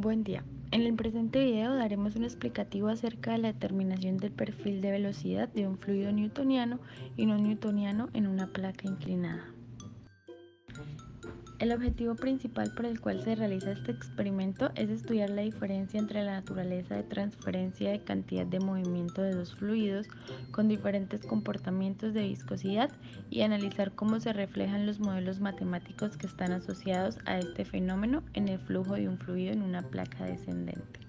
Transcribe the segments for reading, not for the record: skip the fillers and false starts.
Buen día. En el presente video daremos un explicativo acerca de la determinación del perfil de velocidad de un fluido newtoniano y no newtoniano en una placa inclinada. El objetivo principal por el cual se realiza este experimento es estudiar la diferencia entre la naturaleza de transferencia de cantidad de movimiento de dos fluidos con diferentes comportamientos de viscosidad y analizar cómo se reflejan los modelos matemáticos que están asociados a este fenómeno en el flujo de un fluido en una placa descendente.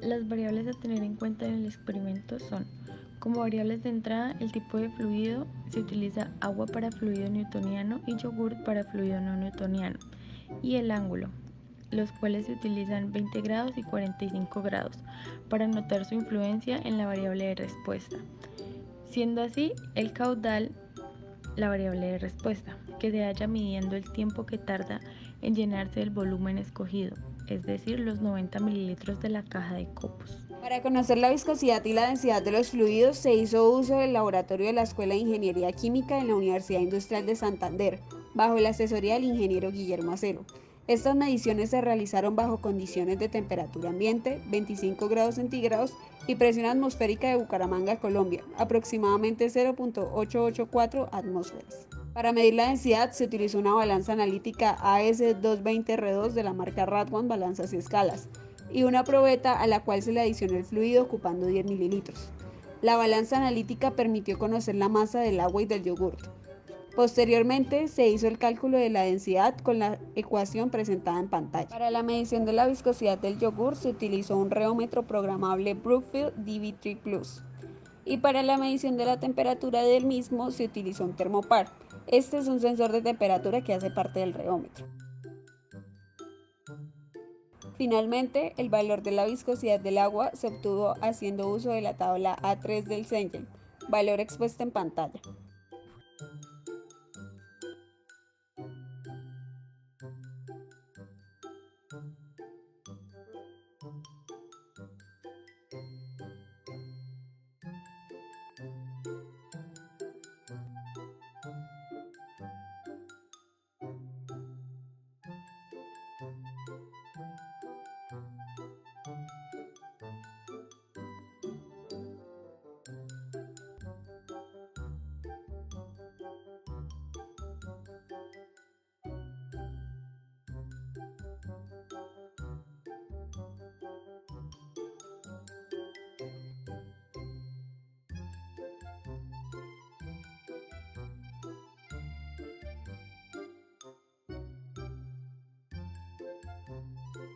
Las variables a tener en cuenta en el experimento son: como variables de entrada, el tipo de fluido, se utiliza agua para fluido newtoniano y yogur para fluido no newtoniano, y el ángulo, los cuales se utilizan 20 grados y 45 grados para notar su influencia en la variable de respuesta. Siendo así, el caudal, la variable de respuesta, que se halla midiendo el tiempo que tarda en llenarse el volumen escogido, es decir, los 90 mililitros de la caja de copos. Para conocer la viscosidad y la densidad de los fluidos se hizo uso del laboratorio de la Escuela de Ingeniería Química en la Universidad Industrial de Santander, bajo la asesoría del ingeniero Guillermo Acero. Estas mediciones se realizaron bajo condiciones de temperatura ambiente, 25 grados centígrados, y presión atmosférica de Bucaramanga, Colombia, aproximadamente 0.884 atmósferas. Para medir la densidad se utilizó una balanza analítica AS220R2 de la marca Radwan Balanzas y Escalas, y una probeta a la cual se le adicionó el fluido ocupando 10 mililitros. La balanza analítica permitió conocer la masa del agua y del yogurt. Posteriormente se hizo el cálculo de la densidad con la ecuación presentada en pantalla. Para la medición de la viscosidad del yogur se utilizó un reómetro programable Brookfield DV3 Plus, y para la medición de la temperatura del mismo se utilizó un termopar. Este es un sensor de temperatura que hace parte del reómetro. Finalmente, el valor de la viscosidad del agua se obtuvo haciendo uso de la tabla A3 del Sengen, valor expuesto en pantalla.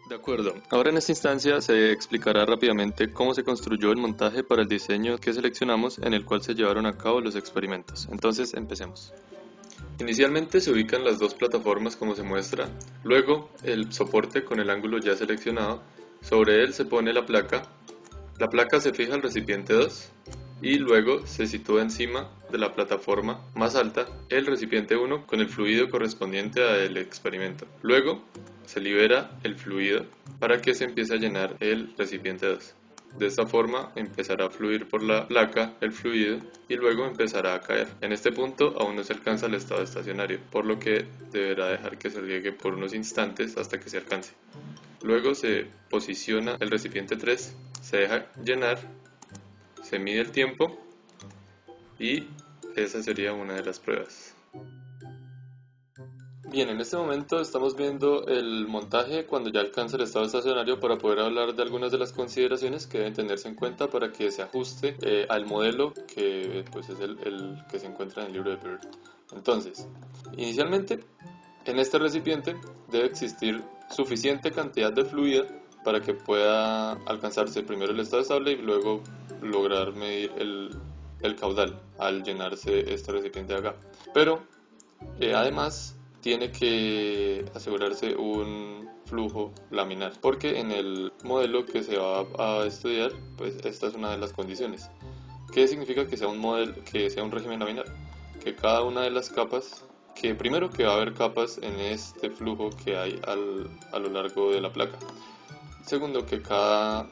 De acuerdo, ahora en esta instancia se explicará rápidamente cómo se construyó el montaje para el diseño que seleccionamos en el cual se llevaron a cabo los experimentos. Entonces, empecemos. Inicialmente se ubican las dos plataformas como se muestra, luego el soporte con el ángulo ya seleccionado, sobre él se pone la placa se fija al recipiente 2 y luego se sitúa encima de la plataforma más alta el recipiente 1 con el fluido correspondiente al experimento. Luego se libera el fluido para que se empiece a llenar el recipiente 2. De esta forma empezará a fluir por la placa el fluido y luego empezará a caer. En este punto aún no se alcanza el estado estacionario, por lo que deberá dejar que se riegue por unos instantes hasta que se alcance. Luego se posiciona el recipiente 3, se deja llenar, se mide el tiempo y esa sería una de las pruebas. Bien, en este momento estamos viendo el montaje cuando ya alcanza el estado estacionario para poder hablar de algunas de las consideraciones que deben tenerse en cuenta para que se ajuste al modelo que pues, es el que se encuentra en el libro de Bird. Entonces, inicialmente en este recipiente debe existir suficiente cantidad de fluido para que pueda alcanzarse primero el estado estable y luego lograr medir el caudal al llenarse este recipiente de acá. Pero además tiene que asegurarse un flujo laminar, porque en el modelo que se va a estudiar, pues esta es una de las condiciones. ¿Qué significa que sea un régimen laminar? Que cada una de las capas, que primero que va a haber capas en este flujo que hay a lo largo de la placa. Segundo, que cada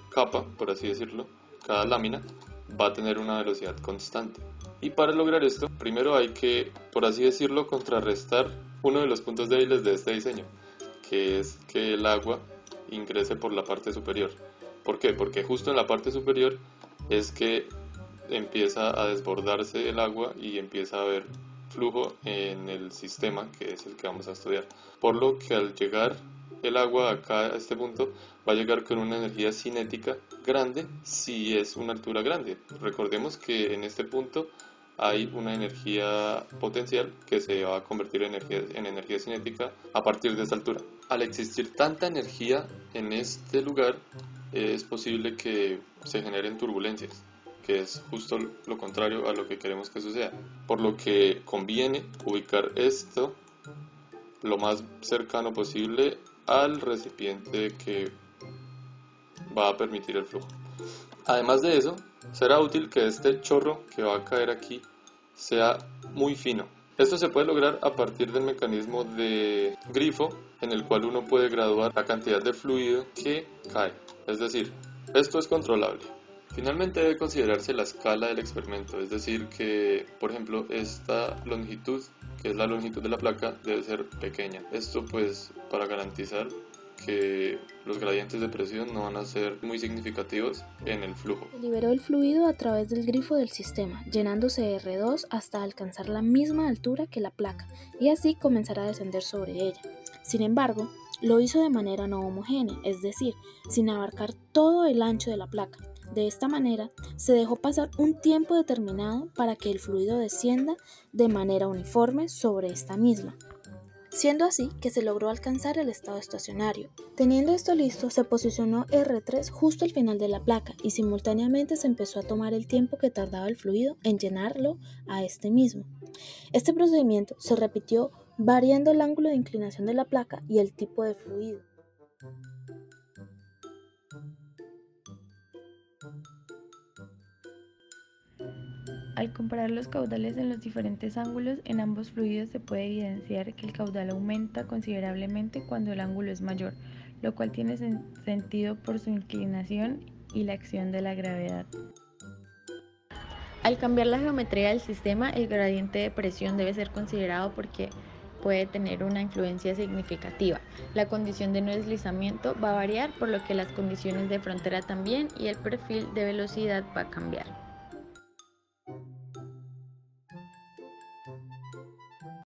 capa, por así decirlo, cada lámina va a tener una velocidad constante. Y para lograr esto, primero hay que, por así decirlo, contrarrestar uno de los puntos débiles de este diseño, que es que el agua ingrese por la parte superior. ¿Por qué? Porque justo en la parte superior es que empieza a desbordarse el agua y empieza a haber flujo en el sistema, que es el que vamos a estudiar. Por lo que al llegar el agua acá a este punto va a llegar con una energía cinética grande si es una altura grande. Recordemos que en este punto hay una energía potencial que se va a convertir en energía cinética a partir de esta altura. Al existir tanta energía en este lugar, es posible que se generen turbulencias, que es justo lo contrario a lo que queremos que suceda. Por lo que conviene ubicar esto lo más cercano posible al recipiente que va a permitir el flujo. Además de eso, será útil que este chorro que va a caer aquí sea muy fino. Esto se puede lograr a partir del mecanismo de grifo, en el cual uno puede graduar la cantidad de fluido que cae. Es decir, esto es controlable. Finalmente debe considerarse la escala del experimento, es decir que, por ejemplo, esta longitud, que es la longitud de la placa, debe ser pequeña. Esto pues para garantizar que los gradientes de presión no van a ser muy significativos en el flujo. Se liberó el fluido a través del grifo del sistema, llenándose R2 hasta alcanzar la misma altura que la placa y así comenzar a descender sobre ella. Sin embargo, lo hizo de manera no homogénea, es decir, sin abarcar todo el ancho de la placa. De esta manera, se dejó pasar un tiempo determinado para que el fluido descienda de manera uniforme sobre esta misma, siendo así que se logró alcanzar el estado estacionario. Teniendo esto listo, se posicionó R3 justo al final de la placa y simultáneamente se empezó a tomar el tiempo que tardaba el fluido en llenarlo a este mismo. Este procedimiento se repitió variando el ángulo de inclinación de la placa y el tipo de fluido. Al comparar los caudales en los diferentes ángulos, en ambos fluidos se puede evidenciar que el caudal aumenta considerablemente cuando el ángulo es mayor, lo cual tiene sentido por su inclinación y la acción de la gravedad. Al cambiar la geometría del sistema, el gradiente de presión debe ser considerado porque puede tener una influencia significativa. La condición de no deslizamiento va a variar, por lo que las condiciones de frontera también, y el perfil de velocidad va a cambiar.